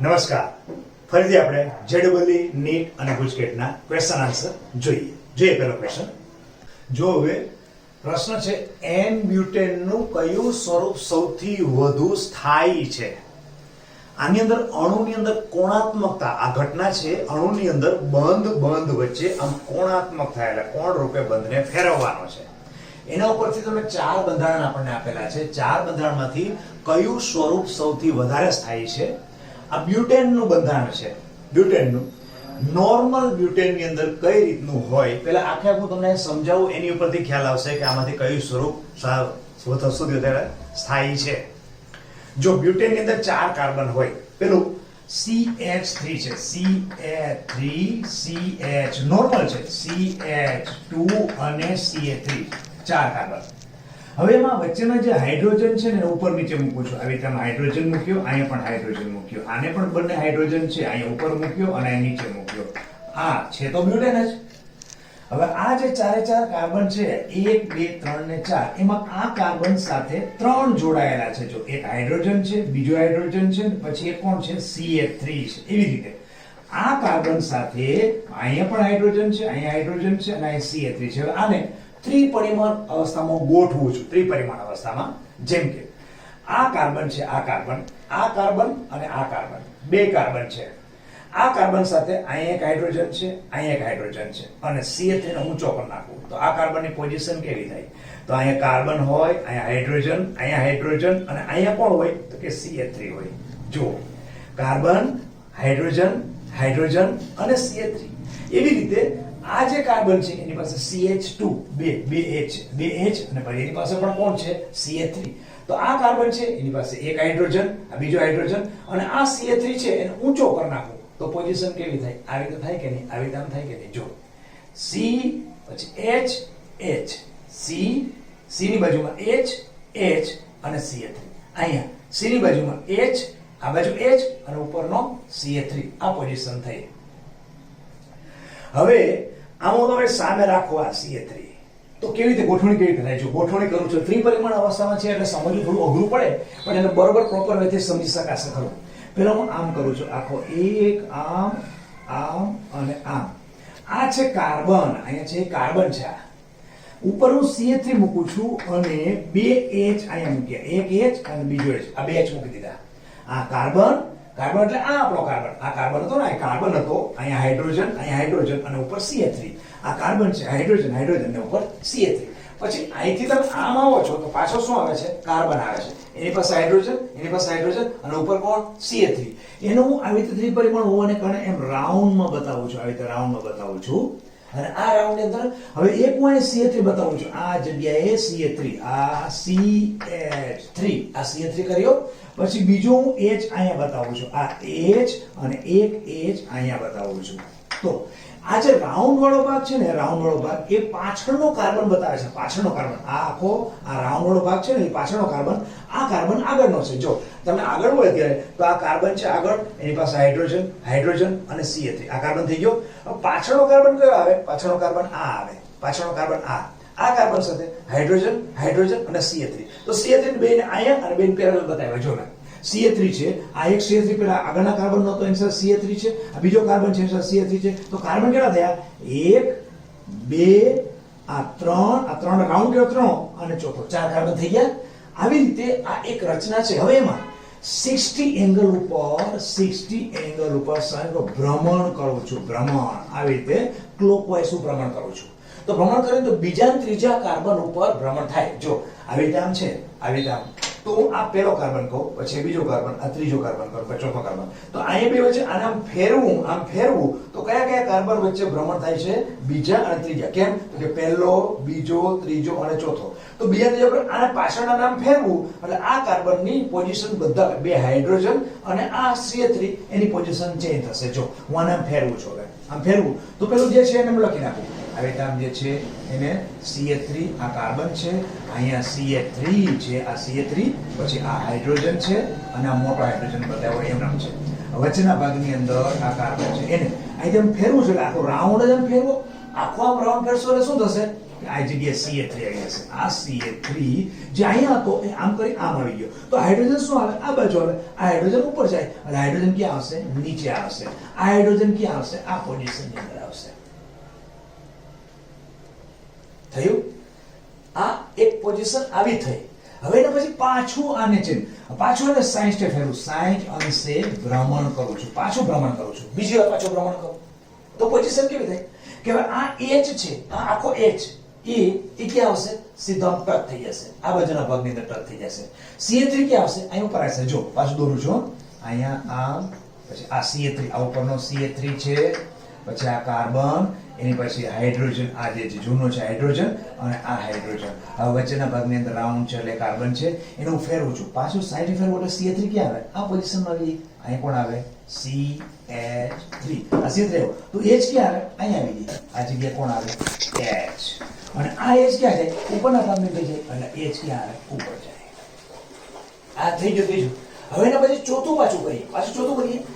નમસ્કાર. ફરીથી આપણે જેડબલઈ નીટ અને ગુજકેટના ક્વેશ્ચન આન્સર જોઈએ પહેલો ક્વેશ્ચન. જો હવે પ્રશ્ન છે એન બ્યુટેનનું કયું સ્વરૂપ સૌથી વધુ સ્થાયી છે? આની અંદર અણુની અંદર કોણાત્મકતા, આ ઘટના છે અણુની અંદર બંધ વચ્ચે આમ કોણાત્મક થાય એટલે કોણ રૂપે બંધને ફેરવવાનો છે. એના ઉપરથી તમે ચાર બંધારણ આપણને આપેલા છે. ચાર બંધારણમાંથી કયું સ્વરૂપ સૌથી વધારે સ્થાયી છે? આ બ્યુટેનનું બંધારણ છે. બ્યુટેનનું નોર્મલ બ્યુટેનની અંદર કઈ રીતનું હોય, પહેલા આખે હું તમને સમજાવું, એની ઉપરથી ખ્યાલ આવશે કે આમાંથી કયું સ્વરૂપ સૌથી વધારે સ્થાયી છે. જો બ્યુટેનની અંદર 4 કાર્બન હોય, પેલું CH3 છે, CH3 CH નોર્મલ છે, CH2 અને CH3 4 કાર્બન. હવે એમાં વચ્ચેના જે હાઇડ્રોજન છે ને ઉપર નીચે મૂકું છું. આવી રીતે હાઇડ્રોજન મૂક્યો, અહીંયા પણ હાઇડ્રોજન મૂક્યો, આને પણ બંને હાઇડ્રોજન છે, અહીંયા ઉપર મૂક્યો અને અહીંયા નીચે મૂક્યો. આ છે તો બ્યુટેન જ. હવે આ જે ચારે ચાર કાર્બન છે 1 2 3 ને 4, એમાં આ કાર્બન સાથે 3 જોડાયેલા છે. જો એક હાઇડ્રોજન છે, બીજો હાઇડ્રોજન છે, પછી એક કોણ છે, CH3 છે. એવી રીતે આ કાર્બન સાથે અહીંયા પણ હાઇડ્રોજન છે, અહીંયા હાઇડ્રોજન છે અને અહીંયા CH3 છે. હવે આને ત્રિપરિમાણ અવસ્થામાં ગોઠવું છું. ત્રિપરિમાણ અવસ્થામાં જેમ કે આ કાર્બન છે, આ કાર્બન અને આ કાર્બન, બે કાર્બન છે. આ કાર્બન સાથે અહીંયા એક હાઇડ્રોજન છે, અહીંયા એક હાઇડ્રોજન છે અને CH3 ને ઊંચો કરી નાખું તો આ કાર્બનની પોઝિશન કેવી થાય? તો અહીંયા કાર્બન હોય, અહીંયા હાઇડ્રોજન અને અહીંયા કોણ હોય તો કે CH3 હોય. જો કાર્બન, હાઇડ્રોજન અને CH3. એવી રીતે આ જે કાર્બન છે એની પાસે CH2 બે H અને પછી એની પાસે પણ કોણ છે, CH3. તો આ કાર્બન છે એની પાસે એક હાઇડ્રોજન, આ બીજો હાઇડ્રોજન અને આ CH3 છે એને ઊંચો કરી નાખો તો પોઝિશન કેવી થાય? આવી રીતે થાય કે નહીં? આવી રીતે આમ થાય કે નહીં? જો C પછી H C ની બાજુમાં H અને CH3. અહીંયા C ની બાજુમાં H, આ બાજુ H અને ઉપરનો CH3. આ પોઝિશન થઈ. હવે આમાં તમે સામે રાખો આ CH3 તો કેવી રીતે ગોઠવણી કેવી રીતે થાય? જો ગોઠવણી કરું છું ત્રિપરિમાણ અવસ્થામાં છે એટલે સમજવું થોડું અઘરું પડે, પણ એને બરોબર પ્રોપર વેથી સમજી શકાશે ખરું. પેલા હું આમ કરું છું, આખો એક આમ અને આમ. આ છે કાર્બન, અહીંયા છે કાર્બન છે. આ ઉપર હું CH3 મૂકું છું અને બે H અહીંયા મૂક્યા, એક H અને બીજો H, આ બે H મૂકી દીધા. આ કાર્બન એટલે આ આપણો કાર્બન. આ કાર્બન હતો ને, આ કાર્બન હતો, અહીંયા હાઇડ્રોજન અને ઉપર CH3. આ કાર્બન છે, હાઇડ્રોજન ને ઉપર CH3. પછી અહીંથી તમે આમ આવો છો તો પાછો શું આવે છે? કાર્બન આવે છે. એની પાસે હાઇડ્રોજન અને ઉપર કોણ? CH3. એનો હું આવી રીતે ત્રિપરિમાણ હોવાને કારણે એમ રાઉન્ડમાં બતાવું છું, આવી રીતે રાઉન્ડમાં બતાવું છું. અને આ રાઉન્ડની અંદર હવે એક હું અહીં CH3 બતાવું છું. આ જગ્યાએ CH3, આ CH3, આ CH3 કર્યો. પછી બીજો હું H અહીંયા બતાવું છું, આ H અને એક H અહીંયા બતાવું છું. તો આ જે રાઉન્ડ વાળો ભાગ છે ને, રાઉન્ડ વાળો ભાગ એ પાછળનો કાર્બન બતાવે છે. પાછળનો કાર્બન, આ આખો આ રાઉન્ડ વાળો ભાગ છે ને એ પાછળનો કાર્બન, આ કાર્બન આગળનો છે. જો તમે આગળ હોય ત્યારે તો આ કાર્બન છે આગળ, એની પાસે હાઇડ્રોજન અને CH3. આ કાર્બન થઈ ગયો. પાછળનો કાર્બન કયો આવે? પાછળનો કાર્બન આ આવે. પાછળનો કાર્બન આ કાર્બન સાથે હાઇડ્રોજન અને CH3. તો CH3 બેને અહીંયા અને બેન પેરેલલ બતાવ્યા. જો મેં CH3 છે, આ એક CH3 પેલા આગળના કાર્બન નતો એની સાથે CH3 છે, આ બીજો કાર્બન છે એની સાથે CH3 છે. તો કાર્બન કેટલા થયા? 1 2 આ 3 રાઉન્ડ ગયો 3 અને ચોથો 4 કાર્બન થઈ ગયા. આવી રીતે આ એક રચના છે. હવે એમાં 60 એંગલ ઉપર ભ્રમણ કરું છું. આવી રીતે ક્લોકવાઇઝ હું ભ્રમણ કરું છું. તો ભ્રમણ કરીને તો બીજા અને ત્રીજા કાર્બન ઉપર ભ્રમણ થાય. જો આવી રીતે આમ છે, આવી રીતે આમ, તો આ પહેલો કાર્બન કહું, પછી બીજો કાર્બન, આ ત્રીજો કાર્બન કહું, પછી ચોથો કાર્બન. તો અહીંયા બે વચ્ચે આને આમ ફેરવું તો કયા કાર્બન વચ્ચે ભ્રમણ થાય છે? બીજા અને ત્રીજા. કેમ? તો કે પહેલો, બીજો, ત્રીજો અને ચોથો. તો બીજા ત્રીજા પર આને પાછળના નામ ફેરવું એટલે આ કાર્બનની પોઝિશન બધા બે હાઇડ્રોજન અને આ CH3 એની પોઝિશન ચેન્જ થશે. જો હું આને આમ ફેરવું છું, હવે આમ ફેરવું તો પેલું જે છે એને લખી નાખું. હવે આમ જે છે એને CH3, આ કાર્બન છે, અહીંયા CH3 છે, આ CH3, પછી આ હાઇડ્રોજન છે અને આ મોટો હાઇડ્રોજન બતાવ્યો એમ નામ છે. વચ્ચેના ભાગની અંદર આ કાર્બન છે, એને અહીં જેમ ફેરવું છે એટલે આખો રાઉન્ડ જ એમ ફેરવો. આખો આમ રાઉન્ડ ફેરશો એટલે શું થશે? કે આ જગ્યાએ CH3 આવી જશે. આ CH3 જે અહીંયા હતો એ આમ કરી આમ આવી ગયો. તો હાઇડ્રોજન શું આવે? આ બાજુ આવે. આ હાઇડ્રોજન ઉપર જાય અને હાઇડ્રોજન ક્યાં આવશે? નીચે આવશે. આ હાઇડ્રોજન ક્યાં આવશે? આ પોઝિશનની અંદર આવશે. થયું? આ એક પોઝિશન આવી થઈ. હવે એના પછી પાછું આને છે, પાછું આને 60 ફેરવું, 60 અંશે ભ્રમણ કરું છું, પાછું ભ્રમણ કરું છું, બીજી વાર પાછું ભ્રમણ કરું તો પોઝિશન કેવી થાય કે હવે આ H છે, આ આખો H એ ક્યાં આવશે? સીધો આમ ટચ થઈ જશે, આ બાજુના ભાગની અંદર ટચ થઈ જશે. CH3 ક્યાં આવશે? અહીં ઉપર આવશે. જો પાછું દોરું છું, અહીંયા આમ, પછી આ CH3, આ ઉપરનો CH3 છે, પછી આ કાર્બન, એની પછી હાઇડ્રોજન, આ જે જૂનો છે હાઇડ્રોજન, અને આ હાઇડ્રોજન. હવે વચ્ચેના ભાગની અંદર રાઉન્ડ છે એટલે કાર્બન છે, એને હું ફેરવું છું, પાછું 60 ફેરવું એટલે CH3 ક્યાં આવે? આ પોઝિશનમાં આવી. અહીં કોણ આવે? CH3. આ CH3 આવ્યો તો H ક્યાં આવે? અહીંયા આવી ગઈ. આ જગ્યાએ કોણ આવે? H. અને આ H ક્યાં જાય? ઉપરના ભાગની અંદર જાય એટલે H ક્યાં આવે? ઉપર જાય. આ થઈ ગયું ત્રીજું. હવે એના પછી ચોથું પાછું કરીએ,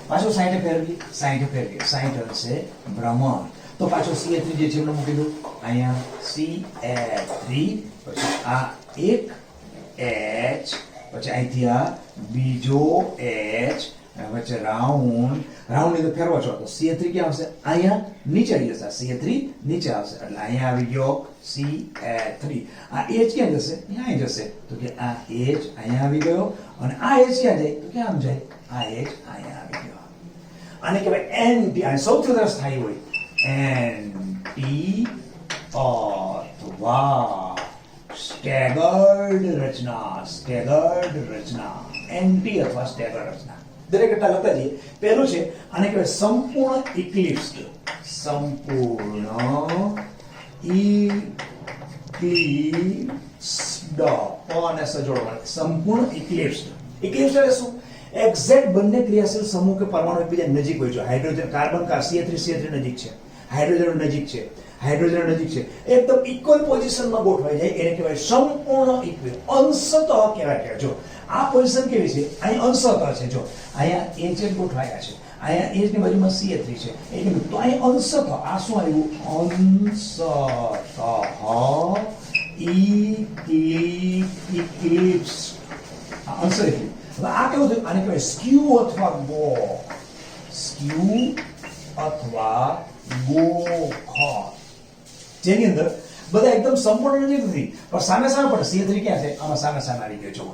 પાછું 60 ફેરવીએ, 60 અંશે ભ્રમણ. તો પાછો CH3 જે છે એમને મૂકી દઉં અહીંયા, CH3, પછી આ એક H, પછી અહીંથી આ બીજો H, વચ્ચે રાઉન્ડ ની તો ફેરવો છો તો CH3 ક્યાં આવશે? અહીંયા નીચે આવી જશે. CH3 નીચે આવશે એટલે અહીંયા આવી ગયો CH3. આ H ક્યાં જશે? અહીંયા જશે. તો કે આ H અહીંયા આવી ગયો અને આ H ક્યાં જાય? તો કે આમ જાય. આ H અહીંયા આવી ગયો. આને કહેવાય NT. આ સૌથી વધારે સ્થાયી હોય NT અથવા સ્ટેગર્ડ રચના. NT અથવા સ્ટેગર્ડ રચના. દરેક કરતા લખતા જઈએ. પહેલું છે આને કહેવાય સંપૂર્ણ ઇક્લિપ્સ્ડ. અને સજોડવા સંપૂર્ણ ઇક્લિપ્સ્ડ. ઇક્લિપ્સ્ડ એટલે શું? એક્ઝેક્ટ બંને ક્રિયાશીલ સમૂહ કે પરમાણુ એકબીજા નજીક હોય છે. હાઇડ્રોજન કાર્બન CH3 નજીક છે, હાઇડ્રોજન નજીક છે, એકદમ ઇક્વલ પોઝિશનમાં ગોઠવાઈ જાય એને કહેવાય સંપૂર્ણ ઇક્વિલ. અંશતઃ કહેવાય. જો આ પોઝિશન કેવી છે? અહીં અંશતઃ છે. જો અહીંયા H ગોઠવાયા છે, અહીંયા H ની બાજુમાં CH3 છે, એટલે તો અહીં અંશતઃ. આ શું આવ્યું? ઇક્લિપ્સ. અંશ ઇક્લિપ્સ. હવે આ કેવું થયું? આને કહેવાય સ્ક્યુ અથવા ગો. જેની અંદર બધા એકદમ સંપૂર્ણ નજીક નથી પણ સામે પડે. CH3 ક્યાં છે? આમાં સામે આવી ગયો. જો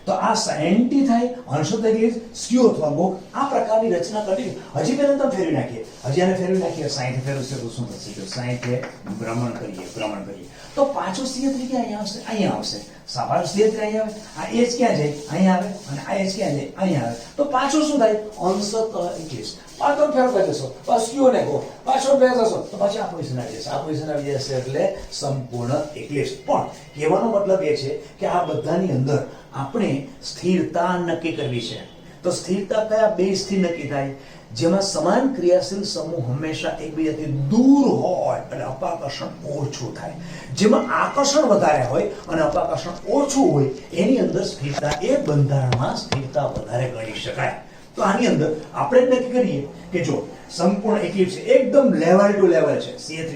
તો આ NT થાય, અંશતઃ ઇક્લિપ્સ, સ્ક્યુ અથવા ગો. આ પ્રકારની રચના કરી. હજી પહેલા તમે ફેરવી નાખીએ, 60 ફેરવશે તો શું થશે? જો 60 ભ્રમણ કરીએ તો પાછું CH3 ક્યાં? અહીંયા આવશે. સામાન્ય CH3 અહીંયા આવે, આ H ક્યાં જાય? અહીંયા આવે, અને આ H ક્યાં જાય? અહીંયા આવે. તો પાછું શું થાય? અંશતઃ ઇક્લિપ્સ. પાછો ફેરવતા જશો, સ્ક્યુ ને ગો, પાછો ફેર જશો તો પછી આ પોઝિશન આવી જશે. એટલે સંપૂર્ણ ઇક્લિપ્સ. પણ કહેવાનો મતલબ એ છે કે આ બધાની અંદર આપણે સ્થિરતા નક્કી કરવી છે. તો સ્થિરતા કયા બેઝથી નક્કી થાય? જેમાં સમાન ક્રિયાશીલ સમૂહ હંમેશા એકબીજાથી દૂર હોય અને અપાકર્ષણ ઓછું થાય. જેમાં આકર્ષણ વધારે હોય અને અપાકર્ષણ ઓછું હોય એની અંદર સ્થિરતા, એ બંધારણમાં સ્થિરતા વધારે ગણી શકાય. તો આની અંદર આપણે નક્કી કરીએ કે જો સંપૂર્ણ ઇક્લિપ્સ એકદમ લેવલ ટુ લેવલ છે, CH3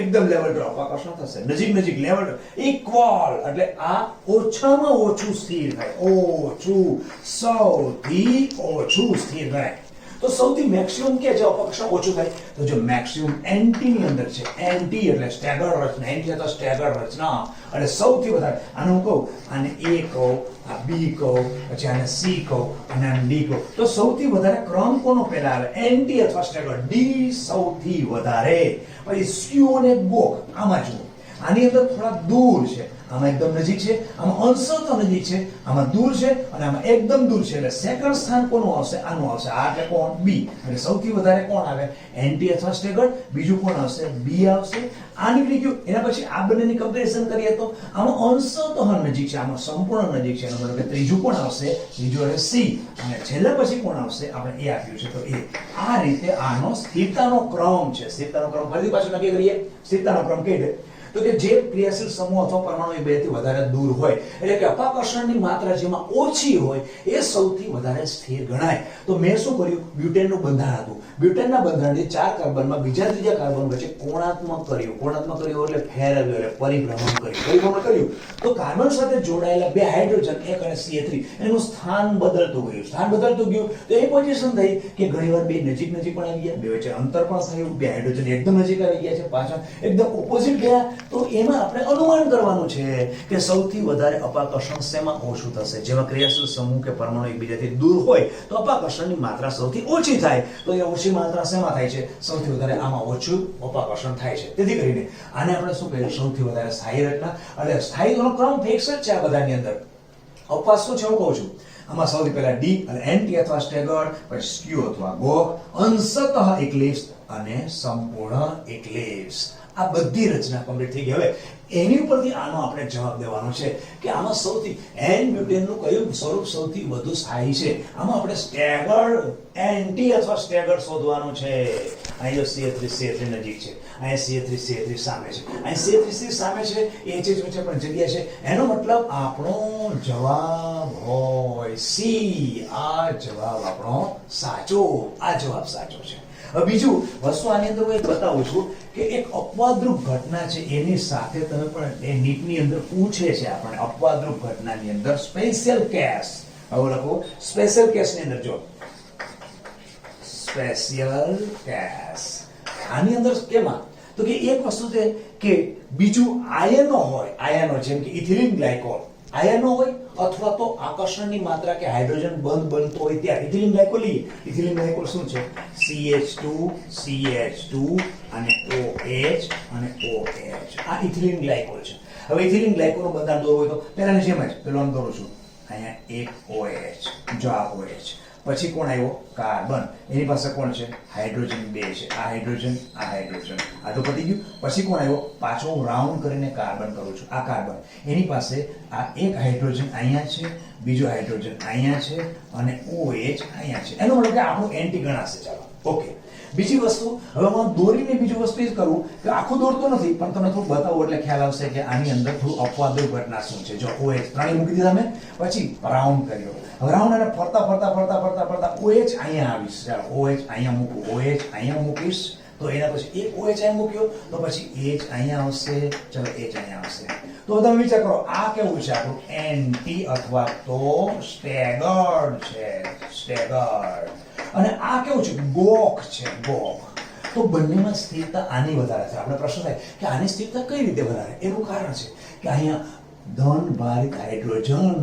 એકદમ લેવલ ટુ અપાકર્ષણ થશે, નજીક લેવલ ઇક્વલ, એટલે આ ઓછામાં ઓછું સ્થિર થાય, સૌથી ઓછું સ્થિર થાય. તો સૌથી મેક્સિમમ કે જે અપકર્ષણ ઓછું થાય તો જો મેક્સિમમ NT ની અંદર છે. NT એટલે સ્ટેગર્ડ રચના, NT એટલે સ્ટેગર્ડ રચના, એટલે સૌથી વધારે. આને હું કહું, આને A કહું, આ B કહું, પછી આને C કહું અને આને D કહું. તો સૌથી વધારે ક્રમ કોનો પહેલા આવે? NT અથવા સ્ટેગર્ડ. D સૌથી વધારે, પછી સ્ક્યુ અને ગો. આમાં જુઓ, આની અંદર થોડા દૂર છે, આમાં એકદમ નજીક છે, આમાં અંશતઃ નજીક છે, આમાં દૂર છે અને આમાં એકદમ દૂર છે. એટલે સેકન્ડ સ્થાન કોનું આવશે? આનું આવશે. આ એટલે કોણ? B. એટલે સૌથી વધારે કોણ આવે? NT અથવા સ્ટેગર્ડ. બીજું કોણ આવશે? B આવશે. આ નીકળી ગયું. એના પછી આ બંનેની કમ્પેરિઝન કરીએ તો આમાં અંશતઃ નજીક છે, આમાં સંપૂર્ણ નજીક છે. એનો મતલબ કે ત્રીજું કોણ આવશે? ત્રીજું એટલે C. અને છેલ્લા પછી કોણ આવશે? આપણે A આપ્યું છે તો A. આ રીતે આનો સ્થિરતાનો ક્રમ છે. સ્થિરતાનો ક્રમ ફરીથી પાછું નક્કી કરીએ. સ્થિરતાનો ક્રમ કઈ રીતે? તો કે જે ક્રિયાશીલ સમૂહ અથવા પરમાણુ એ બેથી વધારે દૂર હોય એટલે કે અપાકર્ષણની માત્રા જેમાં ઓછી હોય એ સૌથી વધારે સ્થિર ગણાય. તો મેં શું કર્યું, બ્યુટેનનું બંધારણ હતું, બ્યુટેનના બંધારણથી 4 કાર્બનમાં બીજા ત્રીજા કાર્બન વચ્ચે કોણાત્મક કર્યું એટલે ફેરવ્યું એટલે પરિભ્રમણ કર્યું. તો કાર્બન સાથે જોડાયેલા બે હાઇડ્રોજન એક અને CH3 એનું સ્થાન બદલતું ગયું તો એ પોઝિશન થઈ કે ઘણીવાર બે નજીક પણ આવી ગયા, બે વચ્ચે અંતર પણ થયું, બે હાઇડ્રોજન એકદમ નજીક આવી ગયા છે, પાછળ એકદમ ઓપોઝિટ ગયા. તો એમાં આપણે અનુમાન કરવાનું છે કે સૌથી વધારે અપાકર્ષણ શેમાં ઓછું થશે. જેમાં ક્રિયાશીલ સમૂહ કે પરમાણુ એકબીજાથી દૂર હોય તો અપાકર્ષણની માત્રા સૌથી ઓછી થાય. તો એ ઓછી માત્રા શેમાં થાય છે, સૌથી વધારે આમાં ઓછું અપાકર્ષણ થાય છે. તેથી કરીને આને આપણે શું કહીએ, સૌથી વધારે સ્થાયી રચના. એટલે સ્થાયીનો ક્રમ ફિક્સ જ છે આ બધાની અંદર. અપવાસ શું છે હું કહું છું, આમાં સૌથી પહેલા ડી અને એન્ટી અથવા સ્ટેગર્ડ, પછી સ્ક્યુ અથવા ગોક, અંશતઃ એક્લિપ્સ અને સંપૂર્ણ એક્લિપ્સ. આ બધી રચના કમ્પ્લીટ થઈ ગઈ. હવે એની ઉપરથી આનો આપણે જવાબ દેવાનો છે કે આમાં સૌથી એન બ્યુટેનનું કયું સ્વરૂપ સૌથી વધુ સ્થાયી છે. આમાં આપણે સ્ટેગર્ડ, એન્ટી અથવા સ્ટેગર્ડ શોધવાનું છે. અહીં જો CH3 નજીક છે, અહીં CH3 સામે છે, અહીં CH3 સામે છે, એ જ વચ્ચે પણ જગ્યા છે. એનો મતલબ આપણો જવાબ હોય સી. આ જવાબ આપણો સાચો, આ જવાબ સાચો છે. હવે બીજું વસ્તુ આની અંદર હું એક બતાવું છું કે એક અપવાદરૂપ ઘટના છે, એની સાથે તમે પણ એ નીટની અંદર પૂછે છે આપણને અપવાદરૂપ ઘટનાની અંદર સ્પેશિયલ કેસ. હવે લખો સ્પેશિયલ કેસની અંદર જો સ્પેશિયલ કેસ આની અંદર કેમાં, તો કે એક વસ્તુ છે કે બીજું આયનો જેમ કે ઇથિલિન ગ્લાયકોલ આયનો હોય અથવા તો આકર્ષણની માત્રા કે હાઇડ્રોજન બંધ બનતો હોય ત્યાં ઇથિલિન ગ્લાયકોલ લઈએ. ઇથિલિન ગ્લાયકોલ શું છે, CH2 અને OH અને OH. આ ઇથિલિન ગ્લાયકોલ છે. હવે ઇથિલિન ગ્લાયકોલનું બંધારણ દોરવું હોય તો પહેલાની જેમ જ પેલો આમ દોરું છું, અહીંયા એક OH, જો આ OH, પછી કોણ આવ્યો, કાર્બન, એની પાસે કોણ છે, હાઇડ્રોજન 2 છે, આ હાઇડ્રોજન આ તો પતી ગયું. પછી કોણ આવ્યો, પાછો હું રાઉન્ડ કરીને કાર્બન કરું છું, આ કાર્બન, એની પાસે આ એક હાઇડ્રોજન અહીંયા છે, બીજો હાઇડ્રોજન અહીંયા છે અને OH અહીંયા છે. એનો મતલબ કે આપણું એન્ટી ગણાશે. ચાલો ઓકે. બીજી વસ્તુ, હવે હું દોરીને બીજી વસ્તુ એ કરું કે આખું દોરતો નથી પણ તમને થોડું બતાવું એટલે ખ્યાલ આવશે કે આની અંદર થોડું અપવાદરૂપ ઘટના શું છે. જો OH ત્રણેય મૂકી દીધા મેં, પછી રાઉન્ડ કર્યો. હવે રાઉન્ડ અને ફરતા OH અહીંયા આવીશ. ચાલો OH અહીંયા મૂકું, OH અહીંયા મૂકીશ, તો એના પછી એક OH અહીંયા મૂક્યો તો પછી H અહીંયા આવશે, ચલો H અહીંયા આવશે. તો તમે વિચાર કરો આ કેવું છે, આપણું એન્ટી અથવા તો સ્ટેગર્ડ છે, સ્ટેગર્ડ. અને આ કેવું છે, ગોક છે, ગોક. તો બંનેમાં સ્થિરતા આની વધારે છે. આપણે પ્રશ્ન થાય કે આની સ્થિરતા કઈ રીતે વધારે, એનું કારણ છે કે અહીંયા ધન ભારિત હાઇડ્રોજન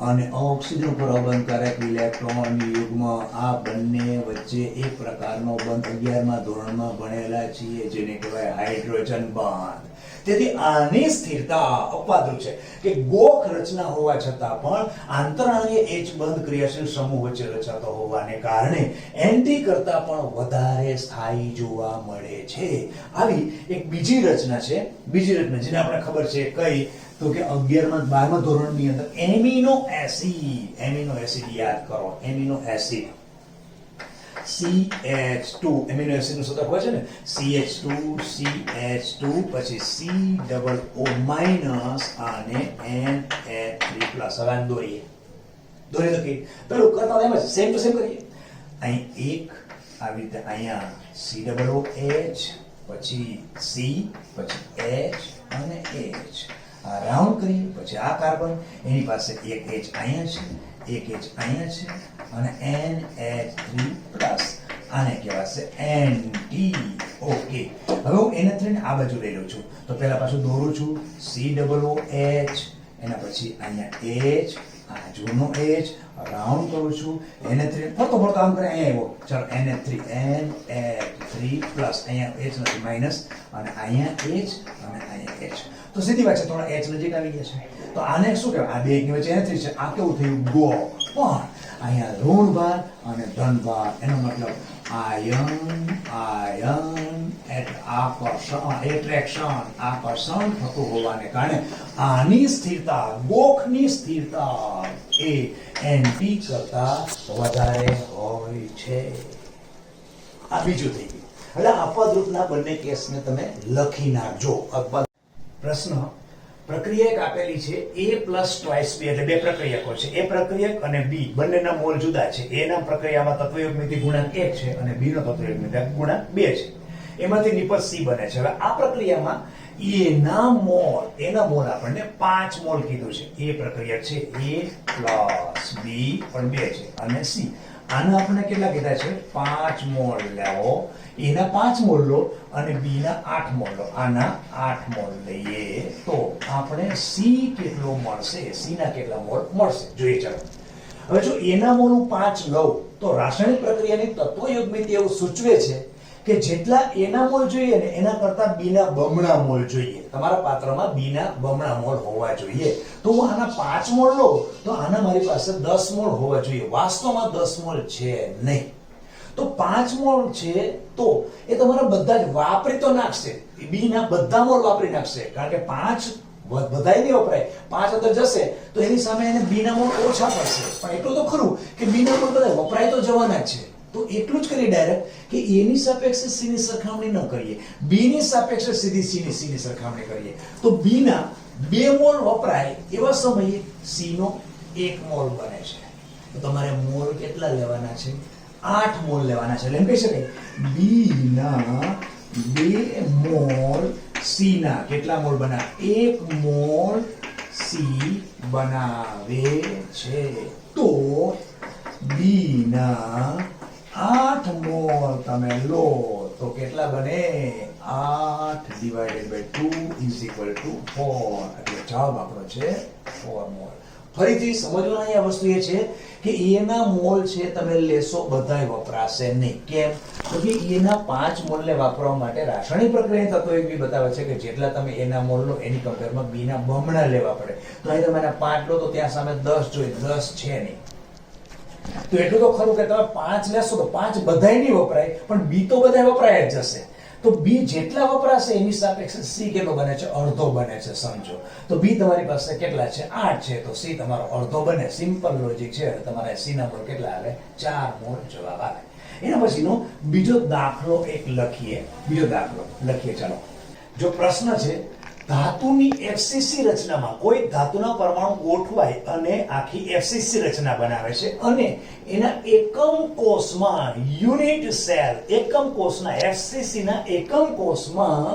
અને ઓક્સિજન ઉપર અબંધકારક ઇલેક્ટ્રોન યુગ્મ, આ બંને વચ્ચે એક પ્રકારનો બંધ 11મા ધોરણમાં ભણેલા છીએ જેને કહેવાય હાઇડ્રોજન બંધ. તેથી આની સ્થિરતા અપવાદરૂપ છે કે ગોખ રચના હોવા છતાં પણ આંતરાણીય H બંધ ક્રિયાશીલ સમૂહ વચ્ચે રચાતો હોવાને કારણે એન્ટી કરતા પણ વધારે સ્થાયી જોવા મળે છે. આવી એક બીજી રચના છે, જેને આપણે ખબર છે કઈ, તો કે 11મા 12મા ધોરણની અંદર એમિનો એસિડ યાદ કરો, amino acid CH2, amino acid નું સૂત્ર હોય છે ને, CH2 પછી COO- અને NH3+. હવે આને દોરીએ તો કે પેલું કરતા એમ જ સેમ ટુ સેમ કરીએ. અહીં એક આવી રીતે અહીંયા COOH, પછી C, પછી H અને H. આ રાઉન્ડ કરીએ, પછી આ કાર્બન, એની પાસે એક H અહીંયા છે, એક H અહીંયા છે અને NH3+. આને કહેવાશે એન્ટી. ઓકે. હવે હું NH3 ને આ બાજુ લઈ લઉં છું તો પહેલા પાછું દોરું છું, COOH, એના પછી અહીંયા H, આ જૂનો H, રાઉન્ડ કરું છું, NH3 ફરતો આમ કરે અહીંયા આવ્યો, ચાલો NH3+, અહીંયા H નથી માઈનસ, અને અહીંયા H અને અહીંયા H. તો સીધી વાત છે, થોડા H નજીક આવી ગયા છે. તો આને શું કહેવાય, આ બે એકની વચ્ચે NH3 છે, આ કેવું થયું, ગો. પણ અહીંયા ઋણ ભાર અને ધન ભાર, એનો મતલબ આયન આકર્ષણ થતું હોવાને કારણે આની સ્થિરતા, ગોખની સ્થિરતા એ એન્ટી કરતા વધારે હોય છે. આ બીજું થઈ ગયું. એટલે અપવાદરૂપના બંને કેસને તમે લખી નાખજો. પ્રશ્ન, પ્રક્રિયા એક આપેલી છે A પ્લસ ટ્વાઇસ B, એટલે બે પ્રક્રિયકો છે. A પ્રક્રિયક અને B બંનેના મોલ જુદા છે. A ના પ્રક્રિયામાં તત્વયુગ્મિતિ ગુણાંક 1 છે અને B નો તત્વયુગ્મિતિ ગુણાંક 2 છે. એમાંથી નિપજ C બને છે. હવે આ પ્રક્રિયામાં એના મોલ આપણને 5 મોલ કીધું છે. A પ્રક્રિયક છે, A પ્લસ B પણ 2 છે અને C. આના આપણને કેટલા કીધા છે? 5 મોલ લેવો. એના 5 મોલ લો અને B ના 8 મોલ લો. આના 8 મોલ લઈએ તો આપણે C કેટલો મળશે? C ના કેટલા મોલ મળશે જોઈએ. ચાલો હવે જો એના મોલ હું 5 લઉં તો રાસાયણિક પ્રક્રિયાની તત્વયુગ્મિતિ એવું સૂચવે છે કે જેટલા એના મોલ જોઈએ ને એના કરતા B ના બમણા મોલ જોઈએ. તમારા પાત્રમાં B ના બમણા મોલ હોવા જોઈએ. તો હું આના 5 મોલ લઉં તો આના મારી પાસે 10 મોલ હોવા જોઈએ. વાસ્તવમાં 10 મોલ છે નહીં. તો 5 મોલ છે તો એ તમારા બધા જ વાપરી તો નાખશે. B ના બધા મોલ વાપરી નાખશે કારણ કે 5 બધાય નહીં વપરાય. 5 અંદર જશે તો એની સામે એને B ના મોલ ઓછા પડશે. પણ એટલું તો ખરું કે B ના મોલ બધા વપરાય તો જવાના જ છે. તો એટલું જ કરીએ ડાયરેક્ટ કે A ની સાપેક્ષે C ની સરખામણી ન કરીએ, B ની સાપેક્ષે સીધી C ની સરખામણી કરીએ. તો B ના 2 મોલ વપરાય એવા સમયે C નો 1 મોલ બને છે. તો તમારે મોલ કેટલા લેવાના છે? 8 મોલ લેવાના છે. એટલે એમ કહી શકાય B ના 2 મોલ C ના કેટલા મોલ બનાવે? 1 મોલ C બનાવે છે. તો B ના 8 મોલ તમે લો તો કેટલા બને? 8 divided by 2 is equal to 4. એટલે જવાબ આપણો છે 4 મોલ. ફરીથી સમજવાનું અહીંયા વસ્તુ એ છે કે એના મોલ છે તમે લેશો બધાય વપરાશે નહીં. કેમ? તો કે એના 5 મોલને વાપરવા માટે રાસાયણિક પ્રક્રિયાની તત્વયુગ્મિતિ બતાવે છે કે જેટલા તમે એના મોલ લો એની કમ્પેરમાં B ના બમણા લેવા પડે. તો અહીં તમે 5 લો તો ત્યાં સામે 10 જોઈએ, 10 છે નહીં. તો એટલું તો ખરું કે તમે 5 લેશો તો 5 બધાય નહીં વપરાય પણ B તો બધાય વપરાય જ જશે. તો B જેટલા વપરાશે એની સાપેક્ષે C કેટલો બને છે? અડધો બને છે. સમજો તો B તમારી પાસે કેટલા છે? 8 છે તો C તમારો અડધો બને. સિમ્પલ લોજિક છે. તમારે C ના મોલ કેટલા આવે? 4 મોલ જવાબ આવે. એના પછીનો બીજો દાખલો એક લખીએ. ચાલો. જો પ્રશ્ન છે ધાતુની FCC રચનામાં કોઈ ધાતુના પરમાણુ ગોઠવાય અને આખી FCC રચના બનાવે છે અને એના એકમ કોષમાં યુનિટ સેલ એકમ કોષના FCC ના એકમ કોષમાં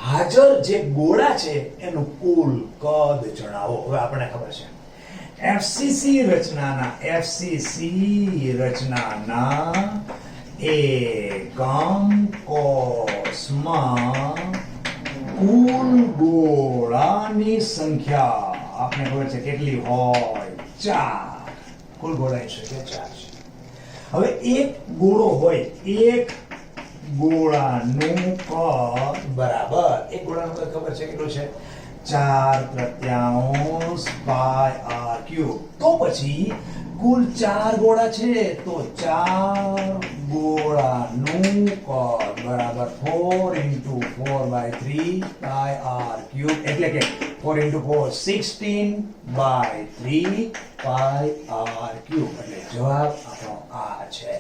હાજર જે ગોળા છે એનું કુલ કદ જણાવો. હવે આપણને ખબર છે FCC રચનાના એકમ કોષમાં કુલ ગોળાની સંખ્યા આપણે ખબર છે કેટલી હોય? 4. કુલ ગોળાની સંખ્યા 4 છે. હવે એક ગોળો હોય, એક ગોળાનું કદ બરાબર એક ગોળાનું કદ ખબર છે કેટલું છે? 4/3 પાઈ r ક્યુબ. તો પછી કુલ 4 ગોળા છે તો 4 ગોળાનું કદ બરાબર 4 × 4/3 પાઈ r ક્યુબ. એટલે કે 4 × 4 16/3 પાઈ r ક્યુબ. એટલે જવાબ આપણો આ છે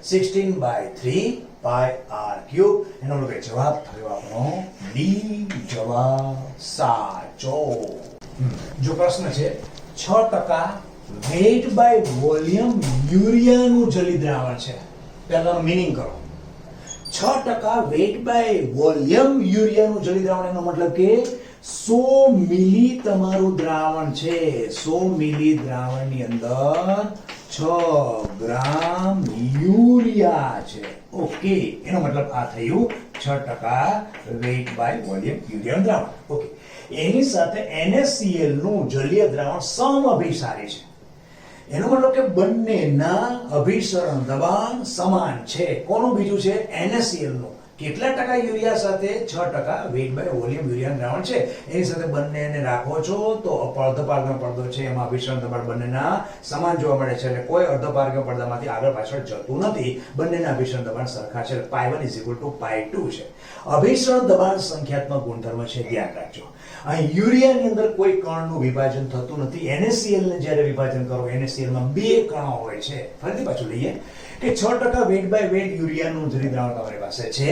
16/3 પાઈ r ક્યુબ. એનો મતલબ જવાબ થયો આપણો ડી. જવાબ સાચો. જો પ્રશ્ન છે 6% વેટ બાય વોલ્યુમ યુરિયાનું જલી દ્રાવણ છે. પહેલાનો મીનિંગ કરો. 6% વેટ બાય વોલ્યુમ યુરિયાનું જલી દ્રાવણ એનો મતલબ કે 100 મિલી તમારું દ્રાવણ છે. 100 મિલી દ્રાવણની અંદર 6 ગ્રામ યુરિયા છે. ઓકે, એનો મતલબ આ થયું 6% વેટ બાય વોલ્યુમ યુરિયાનું દ્રાવણ. ઓકે, એની સાથે NaCl નું જલીય દ્રાવણ સમઅભિસારી છે. એનો મતલબ કે બંનેના અભિસરણ દબાણ સમાન છે. કોનું બીજું છે? NaCl નું. કેટલા ટકા યુરિયા સાથે? 6% વેટ બાય વોલ્યુમ યુરિયા દ્રાવણ છે. એની સાથે બંનેને રાખો છો તો અર્ધપારગમ્ય પડદો છે એમાં અભિસરણ દબાણ બંનેના સમાન જોવા મળે છે. એટલે કોઈ અર્ધપારગમ્ય પડદામાંથી આગળ પાછળ જતું નથી. બંનેના અભિસરણ દબાણ સરખા છે. પાઈ 1 = પાઈ 2 છે. અભિસરણ દબાણ સંખ્યાત્મક ગુણધર્મ છે, ધ્યાન રાખજો. અહીં યુરિયાની અંદર કોઈ કણનું વિભાજન થતું નથી. NaCl ને જ્યારે વિભાજન કરો NaCl માં 2 કણો હોય છે. ફરીથી પાછું લઈએ કે 6% વેટ બાય વેટ યુરિયાનું જરી દ્રાવણ તમારી પાસે છે,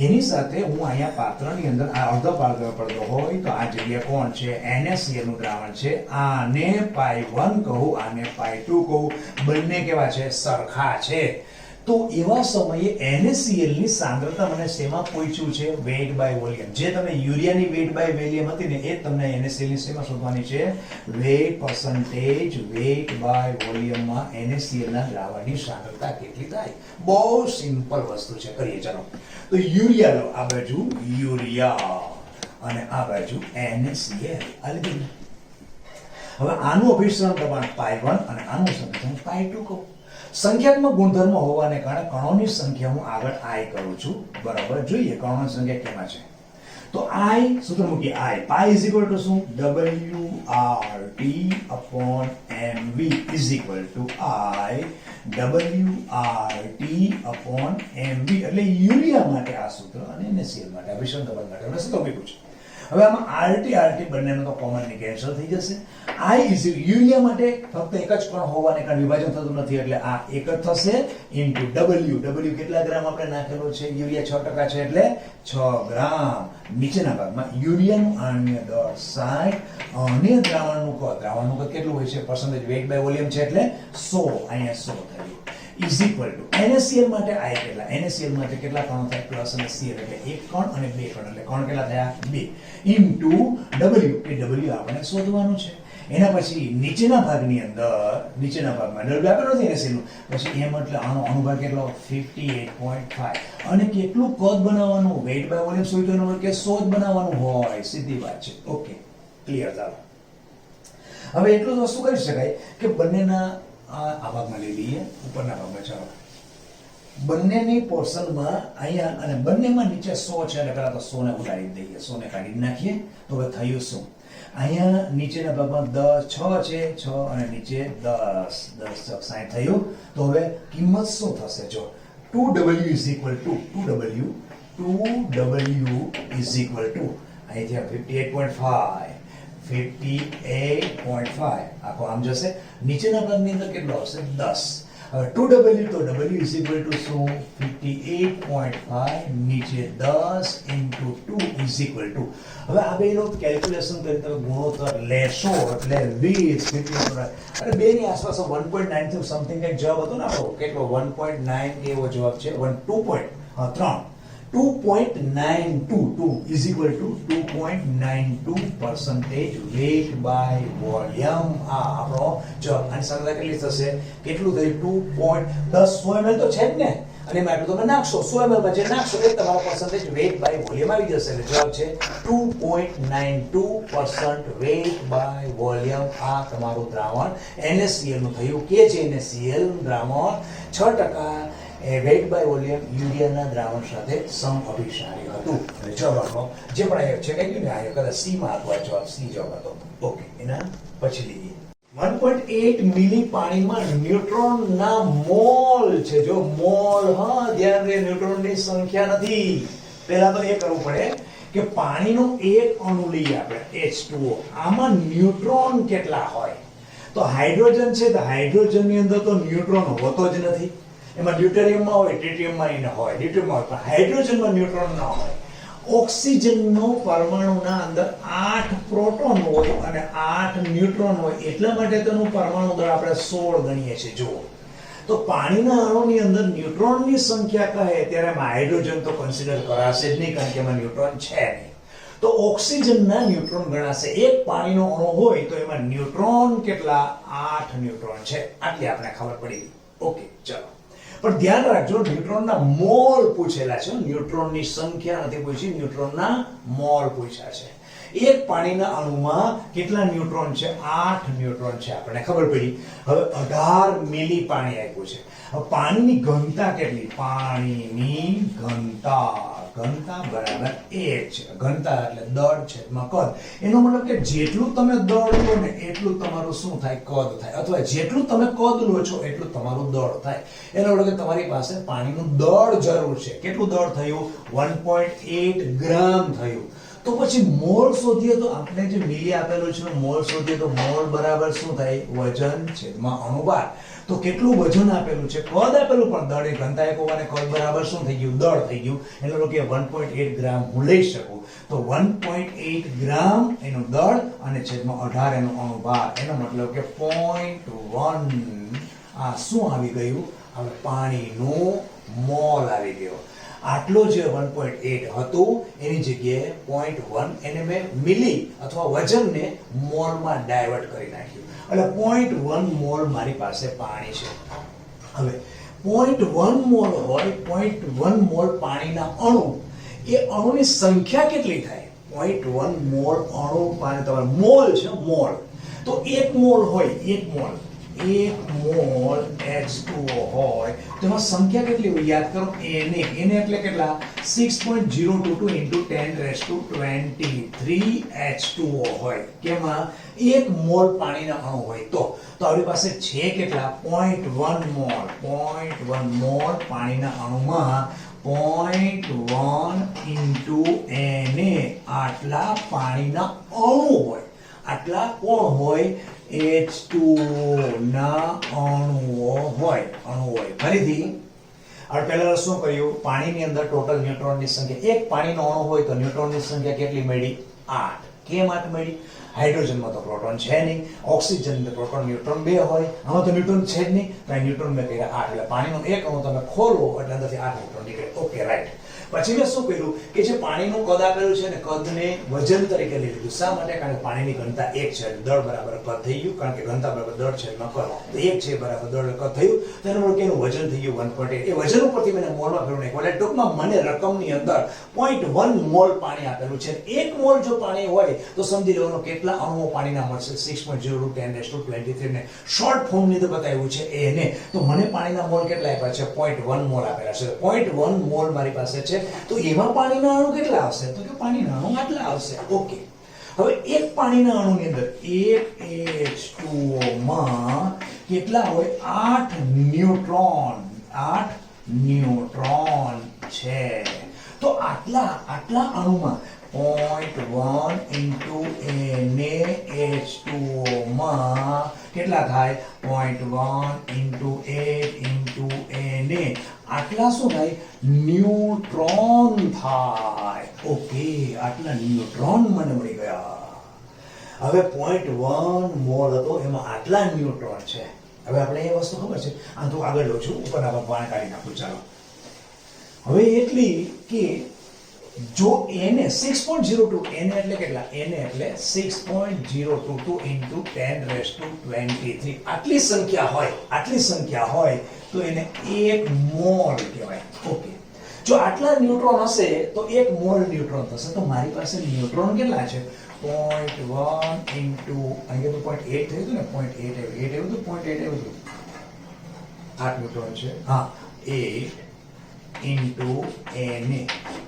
એની સાથે હું અહીંયા પાત્રની અંદર આ અડધો પડતો હોય તો આ જગ્યા કોણ છે, NaCl નું દ્રાવણ છે. આને pi1 કહું, આને pi2 કહું, બંને કેવા છે, સરખા છે. તો એવા સમયે NaCl ની સાંદ્રતા મને શેમાં પૂછ્યું છે, વેટ બાય વોલ્યુમ. જે તમે યુરિયાની વેટ બાય વોલ્યુમ હતી ને એ જ તમને NaCl ની શેમાં શોધવાની છે, weight percentage weight by volume માં NaCl ના દ્રાવણની સાંદ્રતા કેટલી થાય. બહુ સિમ્પલ વસ્તુ છે, કરીએ ચાલો. તો યુરિયા લો, આ બાજુ યુરિયા અને આ બાજુ NaCl. આ લીધું. હવે આનું અભિસરણ દબાણ pi1 અને આનું સમીકરણ pi2 કહું. સંખ્યાત્મક ગુણધર્મ હોવાને કારણે કણોની સંખ્યા હું આગળ I કરું છું, બરાબર. જોઈએ કણોની સંખ્યા કેમાં છે. તો I સૂત્ર મૂકીએ, I pi is equal to શું, WRT upon MV is equal to I WRT upon MV. એટલે યુરિયા માટે આ સૂત્ર અને NaCl માટે અભિસરણ દબાણ માટે આપણે સૂત્ર મૂક્યું છે. હવે આમાં RT બંનેનો તો કોમનલી કેન્સલ થઈ જશે. I is યુરિયા માટે ફક્ત એક જ કણ હોવાને કારણે વિભાજન થતું નથી, એટલે આ એક જ થશે ઇન્ટુ W કેટલા ગ્રામ આપણે નાખેલો છે, યુરિયા 6% છે એટલે 6 ગ્રામ. નીચેના ભાગમાં યુરિયાનું આણ્ય દળ 60 અને દ્રાવણનું કદ કેટલું હોય છે, પર્સન્ટેજ વેટ બાય વોલ્યુમ છે એટલે 100, અહીંયા 100 થયું. is equal to NaCl માટે I કેટલા, NaCl માટે કેટલા કણો થાય, પ્લસ અને Cl એટલે એક કણ અને બે કણ, એટલે કણ કેટલા થયા, 2 ઇન્ટુ W, કે W આપણે શોધવાનું છે. એના પછી નીચેના ભાગમાં W આપેલો નથી NaCl નું, પછી M એટલે આનો અનુભાગ કેટલો, 58.5. અને કેટલું કદ બનાવવાનું, વેટ બાય વોલ્યુમ શોધ્યું એનો કે 100 જ બનાવવાનું હોય, સીધી વાત છે. Okay, clear. ચાલો હવે એટલું જ વસ્તુ કરી શકાય કે બંનેના આ ભાગમાં લઈ લઈએ, ઉપરના ભાગમાં. ચાલો બંનેની પોર્શનમાં અહીંયા અને બંનેમાં નીચે 100 છે એટલે પહેલા તો 100 ને ઉડાડી દઈએ, 100 ને કાઢી નાખીએ. તો હવે થયું શું, અહીંયા નીચેના ભાગમાં 6 છે, 6 અને નીચે 10 60 થયું. તો હવે કિંમત શું થશે, જો 2W is equal to 2W is equal to અહીંથી 58.5 આખો આમ જશે. નીચેના ભાગની અંદર કેટલો આવશે, 10. હવે 2W તો W is equal to શું, 58.5 નીચે 10 into 2 is equal to. હવે આ બેનો કેલ્ક્યુલેશન કરી તમે ગુણોત્તર લેશો એટલે 20 અને બે ની આસપાસ 1.9 સમથિંગ એક જવાબ હતો ને આપણો, કેટલો 1.9 એવો જવાબ છે, 2.92 is equal to 2.92% weight by volume. આ આપણો જવાબ. આની સાંદ્રતા કેટલી થશે, કેટલું થયું, 2.10 100 ml તો છે જ ને, અને એમાં એટલું તમે નાખશો, 100 ml માં જે નાખશો એ તમારો પર્સન્ટેજ વેટ બાય વોલ્યુમ આવી જશે. એટલે જવાબ છે 2.92% વેટ બાય વોલ્યુમ. આ તમારું દ્રાવણ NaCl નું થયું, કે જે NaCl દ્રાવણ 6% વેટ બાય વોલ્યુમ યુરિયાના દ્રાવણ સાથે સમઅભિસારી હતું. એટલે જવાબનો જે પણ આયો છે કઈ ને આયો કદાચ C માં હતો, જવાબ C જવાબ હતો. ઓકે, એના પછી લઈએ 1.8 મિલી પાણીમાં ન્યુટ્રોનના મોલ છે. જો મોલ, હા ધ્યાન રહે, ન્યુટ્રોનની સંખ્યા નથી. પહેલા તો એ કરવું પડે કે પાણીનો એક અણુ લઈએ આપણે H2O, આમાં ન્યુટ્રોન કેટલા હોય. તો હાઇડ્રોજન છે, તો હાઇડ્રોજનની અંદર તો ન્યુટ્રોન હોતો જ નથી. એમાં ડ્યુટેરિયમમાં હોય, ટ્રિટિયમમાં એને હોય, ડ્યુટેરિયમમાં હોય, પણ હાઇડ્રોજનમાં ન્યુટ્રોન ના હોય. ઓક્સિજનનો પરમાણુના અંદર 8 પ્રોટોન હોય અને 8 ન્યુટ્રોન હોય, એટલા માટે તેનું પરમાણુ દળ આપણે 16 ગણીએ છીએ. જુઓ, તો પાણીના અણુની અંદર ન્યુટ્રોનની સંખ્યા કહે ત્યારે હાઇડ્રોજન તો કન્સિડર કરાશે જ નહીં, કારણ કે એમાં ન્યુટ્રોન છે નહીં. તો ઓક્સિજનના ન્યુટ્રોન ગણાશે. એક પાણીનો અણુ હોય તો એમાં ન્યુટ્રોન કેટલા, 8 ન્યુટ્રોન છે. આટલી આપણે ખબર પડી. ઓકે, ચલો. પણ ધ્યાન રાખજો, ન્યુટ્રોનના મોલ પૂછેલા છે, ન્યુટ્રોનની સંખ્યા નથી પૂછી, ન્યુટ્રોનના મોલ પૂછ્યા છે. એક પાણીના અણુમાં કેટલા ન્યુટ્રોન છે, 8 ન્યુટ્રોન છે, આપણને ખબર પડી. હવે 18 મિલી પાણી આપ્યું છે. હવે પાણીની ઘનતા કેટલી, પાણીની ઘનતા બરાબર 1 છે. ઘનતા એટલે દળ છેદમાં કદ. એનો મતલબ કે જેટલું તમે દળ લો ને એટલું તમારું શું થાય, કદ થાય, અથવા જેટલું તમે કદ લો છો એટલું તમારું દળ થાય. એનો મતલબ કે તમારી પાસે પાણીનું દળ જરૂર છે. કેટલું દળ થયું, 1.8 ગ્રામ થયું. તો પછી મોલ શોધીએ તો આપણે જે મિલી આપેલું છે મોલ શોધીએ તો મોલ બરાબર શું થાય, વજન છેદમાં અણુભાર. તો કેટલું વજન આપેલું છે, કદ આપેલું, પણ દળ એ ઘનતા એક હોવાને કદ બરાબર શું થઈ ગયું, દળ થઈ ગયું. એટલે કે 1.8 ગ્રામ હું લઈ શકું. તો 1.8 ગ્રામ એનું દળ અને છેદમાં 18 એનો અણુભાર. એનો મતલબ કે 0.1 આ શું આવી ગયું, હવે પાણીનું મોલ આવી ગયો. આટલો જે 1.8 હતું એની જગ્યાએ 0.1 એને મેં મિલી અથવા વજનને મોલમાં ડાયવર્ટ કરી નાખ્યું. એટલે 0.1 મોલ મારી પાસે પાણી છે. હવે 0.1 મોલ હોય, 0.1 મોલ પાણીના અણુ, એ અણુની સંખ્યા કેટલી થાય? 0.1 મોલ અણુ પાણી, તમારે મોલ છે, મોલ. તો 1 મોલ હોય, 1 મોલ H2O હોય, તેમાં સંખ્યા કેટલી હોય યાદ કરો, એને એટલે કેટલા, 6.022 into 1023 H2O હોય. કેમાં 1 મોલ પાણીના અણુ હોય. તો આપણી પાસે છે કેટલા, 0.1 મોલ. 0.1 મોલ પાણીના અણુમાં 0.1 into Na આટલા પાણીના અણુ હોય. આટલા કોણ હોય, H2O ના અણુઓ હોય. ફરીથી આપણે પહેલા શું કર્યું, પાણીની અંદર ટોટલ ન્યુટ્રોનની સંખ્યા, એક પાણીનો અણુ હોય તો ન્યુટ્રોનની સંખ્યા કેટલી મળી, 8. કેમ 8 મળી? હાઇડ્રોજનમાં તો પ્રોટોન છે નહીં, ઓક્સિજન તો પ્રોટોન ન્યુટ્રોન 2 હોય, આમાં તો ન્યુટ્રોન છે જ નહીં, તો ન્યુટ્રોન મેં કર્યા 8. એટલે પાણીનો એક અણુ તમે ખોલો એટલે અંદરથી 8 ન્યુટ્રોન નીકળે. Okay, right. પછી મેં શું કર્યું કે જે પાણીનું કદ આપેલું છે ને, કદને વજન તરીકે લઈ લીધું. શા માટે? કારણ કે પાણીની ઘનતા 1 છે, દળ બરાબર કદ થઈ ગયું. કારણ કે ઘનતા બરાબર દળ છે એમાં કદ, તો 1 છે બરાબર દળ કદ થયું. તો એનો મતલબ કે એનું વજન થઈ ગયું 1.8. એ વજન ઉપરથી મેં મોલમાં ફેરવી નાખ્યું. એટલે ટૂંકમાં મને રકમની અંદર 0.1 મોલ પાણી આપેલું છે. 1 મોલ જો પાણી હોય તો સમજી લેવાનું કેટલા અણુઓ પાણીના મળશે, 6.0 1023 ને શોર્ટ ફોર્મની તો બતાવ્યું છે એને. તો મને પાણીના મોલ કેટલા આપ્યા છે, 0.1 મોલ આપેલા છે. 0.1 મોલ મારી પાસે છે. તો એમાં પાણીના અણુ કેટલા આવશે, તો કે પાણીના અણુ આટલા આવશે. ઓકે, હવે એક પાણીના અણુની અંદર, એક H2O માં કેટલા હોય, 8 ન્યુટ્રોન. 8 ન્યુટ્રોન છે. તો આટલા અણુમાં 0.1 into NaH2O માં કેટલા થાય, 0.1 into 8 into Na. આટલા શું થાય, ન્યુટ્રોન થાય. ઓકે, આટલા ન્યુટ્રોન મને મળી ગયા. હવે 0.1 મોલ હતો એમાં આટલા ન્યુટ્રોન છે. હવે આપણે એ વસ્તુ ખબર છે, આ તો આગળ લઉં છું, ઉપર આપણે પાણી કાઢી નાખું. ચાલો, હવે એટલી કે જો એને 6.02, એને એટલે કેટલા, એને એટલે 6.022 into 1023 આટલી સંખ્યા હોય તો એને 1 મોલ કહેવાય. ઓકે, જો આટલા ન્યુટ્રોન હશે તો 1 મોલ ન્યુટ્રોન થશે. તો મારી પાસે ન્યુટ્રોન કેટલા છે, 0.1 into અહીંયા તો 0.8 થયું હતું ને, 0.8 આવ્યું હતું, 0.8 આવ્યું હતું, 8 ન્યુટ્રોન છે. હા, 8 into Na.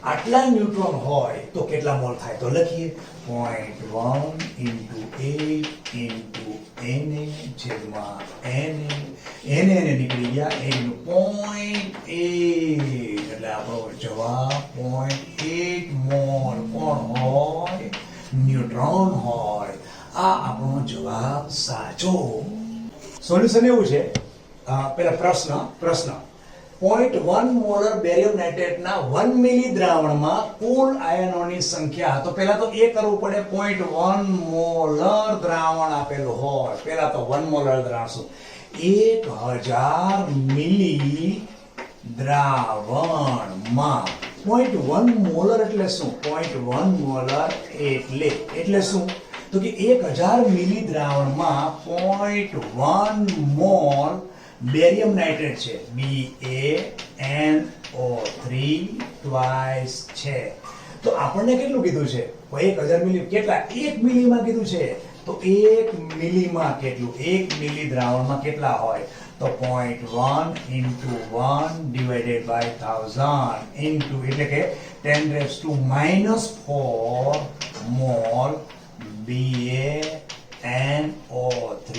આટલા ન્યુટ્રોન હોય તો કેટલા મોલ થાય, તો લખીએ 0.1 into 8 into Na છેદમાં Na નીકળી ગયા 1 નું 0.8 એટલે આપણો જવાબ 0.8 મોલ કોણ હોય, ન્યુટ્રોન હોય. આ આપણો જવાબ સાચો. સોલ્યુશન એવું છે, પેલા પ્રશ્ન 0.1 મોલર બેરિયમ નાઇટ્રેટના 1 મિલી દ્રાવણમાં કુલ આયનોની સંખ્યા. તો પહેલા તો એ કરવું પડે, 0.1 મોલર દ્રાવણ આપેલું હોય. પહેલા તો 1 મોલર દ્રાવણ શું, 1000 મિલી દ્રાવણમાં 0.1 મોલર એટલે શું, 0.1 મોલર એટલે શું, તો કે 1000 મિલી દ્રાવણમાં 0.1 મોલ બેરિયમ નાઇટ્રેટ છે, BaNO3 ટ્વાઇસ છે. તો આપણને કેટલું કીધું છે, 1000 મિલી કેટલા, 1 મિલીમાં કીધું છે. તો 1 મિલીમાં કેટલું, 1 મિલી દ્રાવણમાં કેટલા હોય, તો 0.1 into 1 divided by 1000 into એટલે કે 10⁻⁴ મોલ BaNO3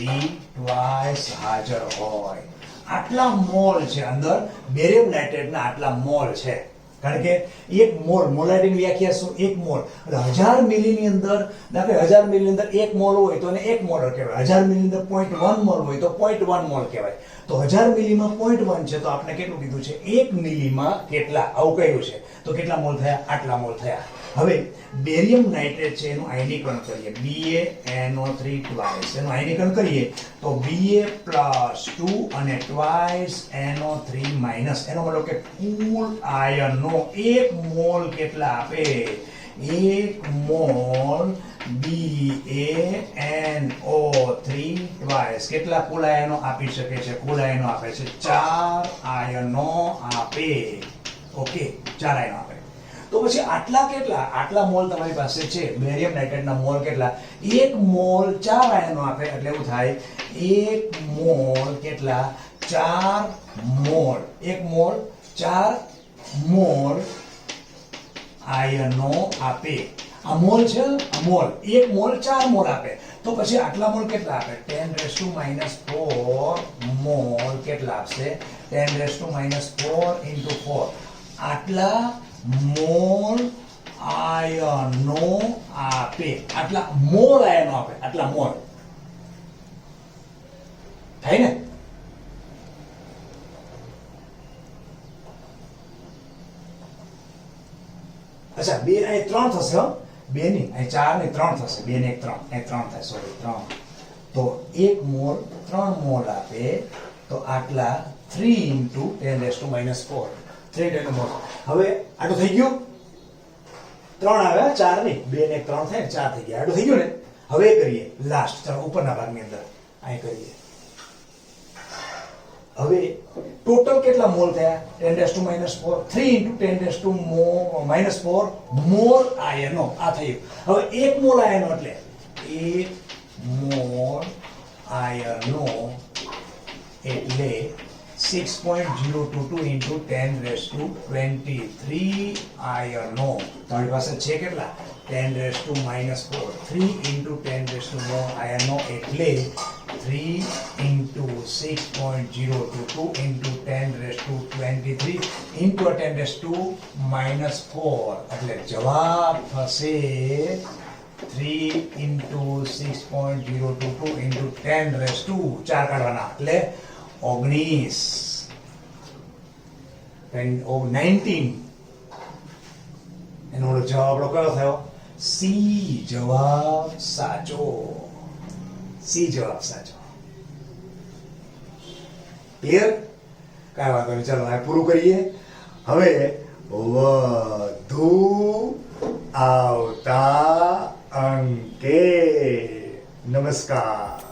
ટ્વાઇસ હાજર હોય. આટલા મોલ છે અંદર બેરિયમ નાઇટ્રેટના, આટલા મોલ છે. કારણ કે એક મોલ, મોલારિટીની વ્યાખ્યા શું? એક મોલ. એટલે 1000 મિલીની અંદર, દાખલા 1000 મિલીની અંદર 1 મોલ હોય તો એને 1 મોલર કહેવાય. 1000 મિલીની અંદર 0.1 મોલ હોય તો 0.1 મોલ કહેવાય. તો 1000 મિલીમાં 0.1 છે તો આપણે કેટલું કીધું છે? 1 મિલીમાં કેટલા? આવું કહ્યું છે. તો કેટલા મોલ થયા? આટલા મોલ થયા. હવે બેરિયમ નાઇટ્રેટ છે એનું આયનીકરણ કરીએ. BaNO3 ટ્વાઇસ એનું આયનીકરણ કરીએ તો Ba+2 અને ટ્વાઇસ NO3 માઇનસ. એનો મતલબ કે કુલ આયનો 1 મોલ કેટલા આપે? 1 મોલ BaNO3 ટ્વાઇસ કેટલા કુલ આયનો આપી શકે છે? કુલ આયનો આપે છે 4 આયનો આપે. ઓકે, 4 આયનો આપે. તો પછી આટલા કેટલા? આટલા મોલ તમારી પાસે છે. બેરિયમ નાઇટ્રેટના મોલ કેટલા? 1 મોલ 4 આયનો આપે એટલે એવું થાય 1 મોલ કેટલા? 4 મોલ. 1 મોલ 4 મોલ આયનો આપે. આ મોલ છે, આ મોલ. 1 મોલ 4 મોલ આપે. તો પછી આટલા મોલ કેટલા આપે? 10⁻⁴ મોલ કેટલા આપશે? 10⁻⁴ × 4 આટલા મોલ આયનો આપે. આટલા મોલ આયનો આપે. આટલા મોલ થાય ને? અચ્છા, 2 અહીં 3 થશે. 2 ની અહીં 4 ની 3 થશે. 2 ને 1 3 અહીં 3 થાય. સોરી, 3. તો 1 મોલ 3 મોલ આપે. તો આટલા 3 × 10⁻⁴. 3 મોલ. હવે આટલું થઈ ગયું. 3 આવે, 4 નહીં. 2 ને 1 3 થાય, 4 થઈ ગયા. આટલું થઈ ગયું ને? હવે કરીએ લાસ્ટ. ચાલો ઉપરના ભાગની અંદર અહીં કરીએ. હવે ટોટલ કેટલા મોલ થયા? 10⁻⁴. 3 × 10⁻⁴ મોલ આયનો. આ થયું. હવે 1 મોલ આયનો એટલે 1 મોલ આયનો એટલે 6.022 × 10⁻23 આયનો. તમારી પાસે છે કેટલા? 10⁻⁴. 3 × 10⁻⁴ આયનો એટલે 3 × 6.022 × 10⁻23 × 10⁻⁴. એટલે જવાબ થશે 3 × 6.022 × 10⁻⁴ કાઢવાના એટલે 19. એનો જવાબ કયો થયો? સી જવાબ સાચો. સી જવાબ સાચો. ક્લિયર? કાંઈ વાંધો નહીં. ચાલો હવે પૂરું કરીએ. હવે વધુ આવતા અંકે. નમસ્કાર.